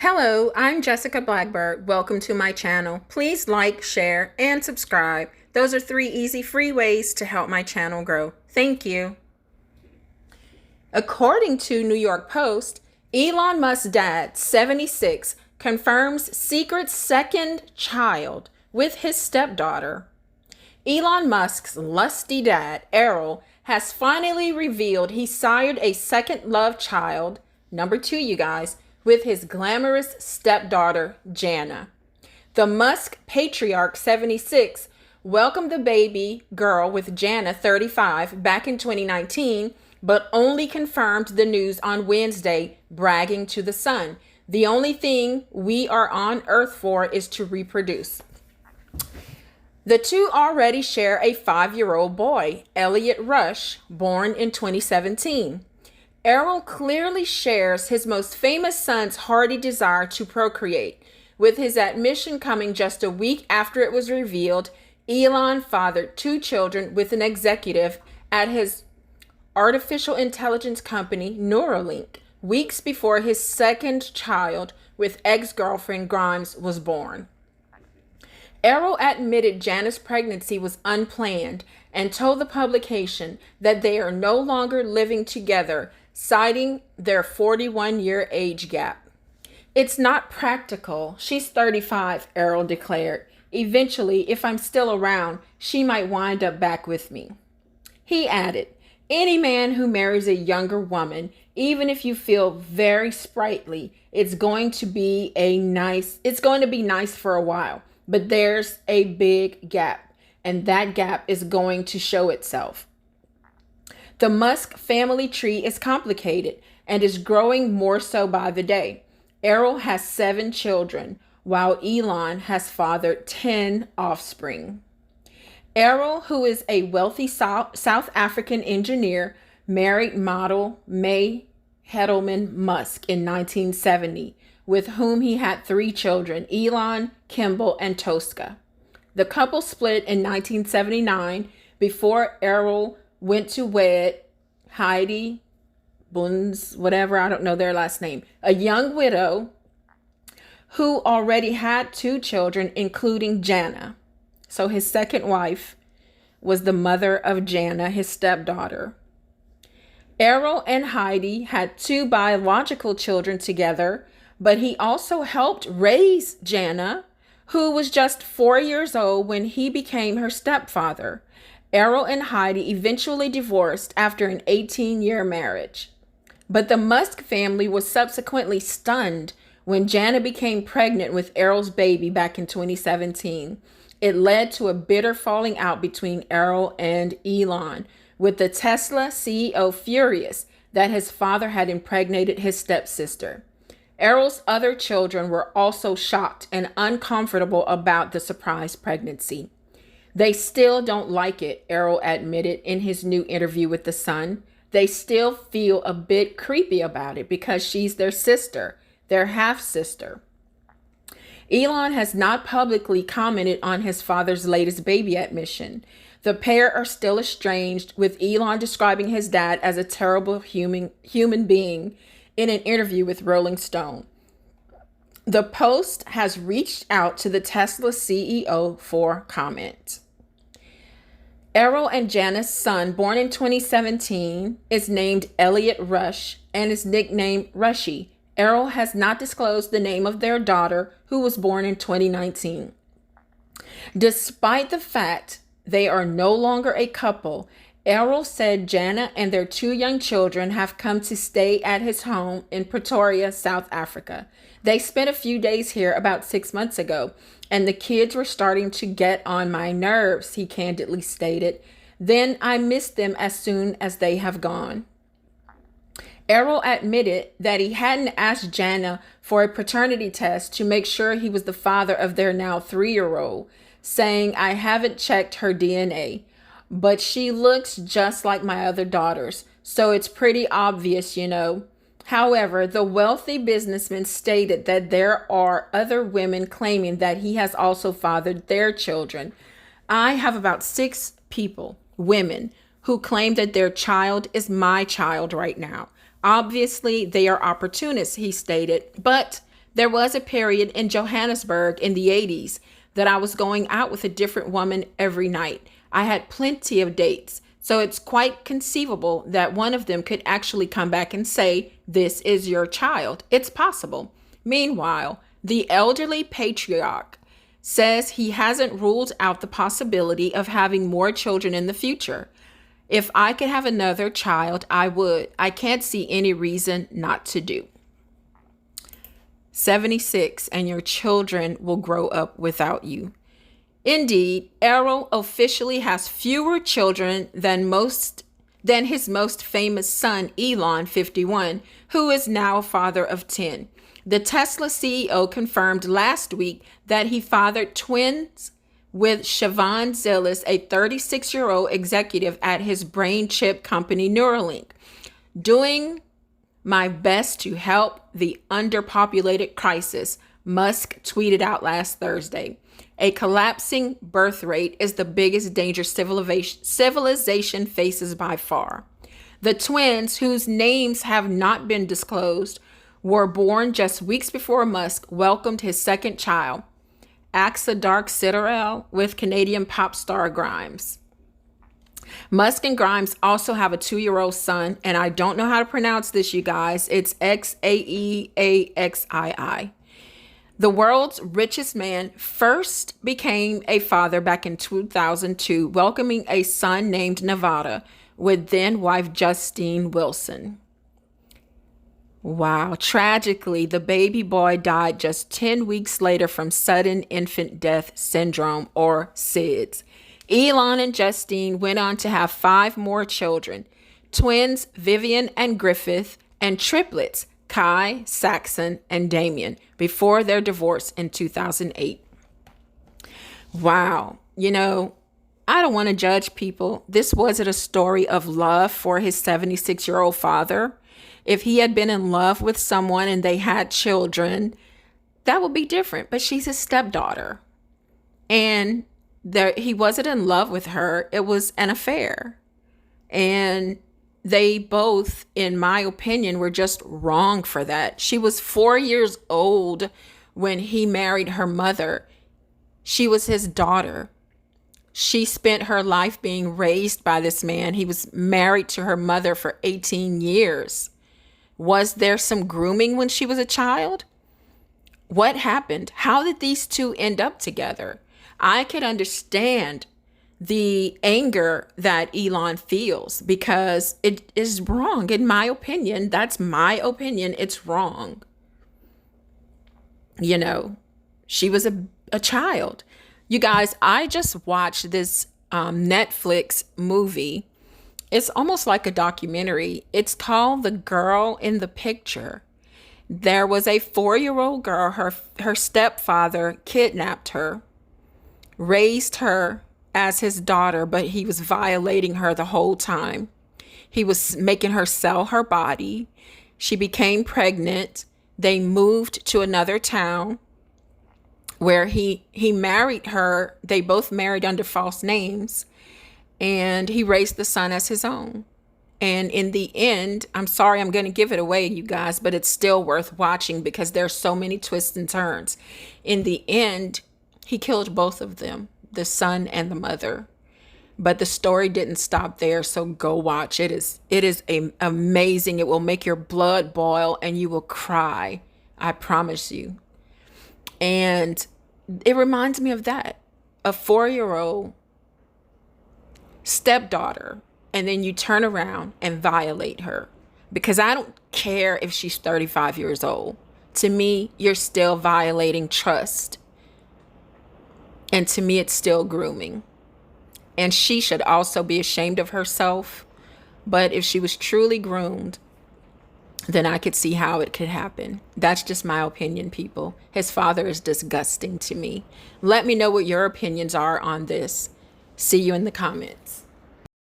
Hello, I'm Jessica Blackbird. Welcome to my channel. Please like, share, and subscribe. Those are 3 easy free ways to help my channel grow. Thank you. According to New York Post, Elon Musk's dad, 76, confirms secret second child with his stepdaughter. Elon Musk's lusty dad, Errol, has finally revealed he sired a second love child, number 2, you guys, with his glamorous stepdaughter, Jana. The Musk patriarch, 76, welcomed the baby girl with Jana, 35, back in 2019, but only confirmed the news on Wednesday, bragging to The Sun, "The only thing we are on Earth for is to reproduce." The two already share a 5-year-old boy, Elliot Rush, born in 2017. Errol clearly shares his most famous son's hearty desire to procreate, with his admission coming just a week after it was revealed Elon fathered 2 children with an executive at his artificial intelligence company Neuralink, weeks before his second child with ex-girlfriend Grimes was born. Errol admitted Jana's pregnancy was unplanned and told the publication that they are no longer living together, citing their 41-year age gap. "It's not practical. She's 35, Errol declared. "Eventually, if I'm still around, she might wind up back with me." He added, "Any man who marries a younger woman, even if you feel very sprightly, it's going to be nice for a while. But there's a big gap, and that gap is going to show itself." The Musk family tree is complicated and is growing more so by the day. Errol has 7 children, while Elon has fathered 10 offspring. Errol, who is a wealthy South African engineer, married model May Hedelman Musk in 1970, with whom he had 3 children, Elon, Kimball, and Tosca. The couple split in 1979 before Errol went to wed Heidi Bunz, whatever, I don't know their last name, a young widow who already had 2 children, including Jana. So his second wife was the mother of Jana, his stepdaughter. Errol and Heidi had 2 biological children together, but he also helped raise Jana, who was just 4 years old when he became her stepfather. Errol and Heidi eventually divorced after an 18-year marriage. But the Musk family was subsequently stunned when Jana became pregnant with Errol's baby back in 2017. It led to a bitter falling out between Errol and Elon, with the Tesla CEO furious that his father had impregnated his stepsister. Errol's other children were also shocked and uncomfortable about the surprise pregnancy. "They still don't like it," Errol admitted in his new interview with The Sun. "They still feel a bit creepy about it because she's their sister, their half-sister." Elon has not publicly commented on his father's latest baby admission. The pair are still estranged, with Elon describing his dad as a terrible human being in an interview with Rolling Stone. The Post has reached out to the Tesla CEO for comment. Errol and Jana's son, born in 2017, is named Elliot Rush and is nicknamed Rushy. Errol has not disclosed the name of their daughter, who was born in 2019. Despite the fact they are no longer a couple, Errol said Jana and their 2 young children have come to stay at his home in Pretoria, South Africa. "They spent a few days here about 6 months ago, and the kids were starting to get on my nerves," he candidly stated. "Then I missed them as soon as they have gone." Errol admitted that he hadn't asked Jana for a paternity test to make sure he was the father of their now 3-year-old, saying, "I haven't checked her DNA. But she looks just like my other daughters, so it's pretty obvious, you know." However, the wealthy businessman stated that there are other women claiming that he has also fathered their children. "I have about 6 women, who claim that their child is my child right now. Obviously, they are opportunists," he stated, "but There was a period in Johannesburg in the 80s that I was going out with a different woman every night. I had plenty of dates, so it's quite conceivable that one of them could actually come back and say, "This is your child." It's possible. Meanwhile, the elderly patriarch says he hasn't ruled out the possibility of having more children in the future. If I could have another child, I would. I can't see any reason not to do. 76, and your children will grow up without you. Indeed, Errol officially has fewer children than his most famous son, Elon, 51, who is now a father of 10. The Tesla CEO confirmed last week that he fathered twins with Siobhan Zillis, a 36-year-old executive at his brain chip company Neuralink. Doing my best to help the underpopulated crisis, Musk tweeted out last Thursday. A collapsing birth rate is the biggest danger civilization faces by far. The twins, whose names have not been disclosed, were born just weeks before Musk welcomed his second child, Axa Dark Citterell, with Canadian pop star Grimes. Musk and Grimes also have a 2-year-old son, and I don't know how to pronounce this, you guys. It's Xaeaxii. The world's richest man first became a father back in 2002, welcoming a son named Nevada with then-wife Justine Wilson. Wow. Tragically, the baby boy died just 10 weeks later from sudden infant death syndrome, or SIDS. Elon and Justine went on to have 5 more children, twins Vivian and Griffith, and triplets Kai, Saxon, and Damien, before their divorce in 2008. Wow. You know, I don't want to judge people. This wasn't a story of love for his 76-year-old father. If he had been in love with someone and they had children, that would be different. But she's his stepdaughter. And he wasn't in love with her. It was an affair. And they both, in my opinion, were just wrong for that. She was 4 years old when he married her mother. She was his daughter. She spent her life being raised by this man. He was married to her mother for 18 years. Was there some grooming when she was a child? What happened? How did these two end up together? I could understand the anger that Elon feels because it is wrong. In my opinion, that's my opinion. It's wrong. You know, she was a child. You guys, I just watched this Netflix movie. It's almost like a documentary. It's called The Girl in the Picture. There was a 4-year-old girl. Her stepfather kidnapped her, raised her as his daughter, but he was violating her the whole time. He was making her sell her body. She became pregnant. They moved to another town where he married her. They both married under false names, and he raised the son as his own. And in the end, I'm sorry, I'm going to give it away, you guys, but it's still worth watching because there's so many twists and turns. In the end, he killed both of them, the son and the mother. But the story didn't stop there, so go watch. It is amazing. It will make your blood boil and you will cry. I promise you. And it reminds me of that. A 4-year-old stepdaughter, and then you turn around and violate her. Because I don't care if she's 35 years old. To me, you're still violating trust. And to me, it's still grooming. And she should also be ashamed of herself. But if she was truly groomed, then I could see how it could happen. That's just my opinion, people. His father is disgusting to me. Let me know what your opinions are on this. See you in the comments.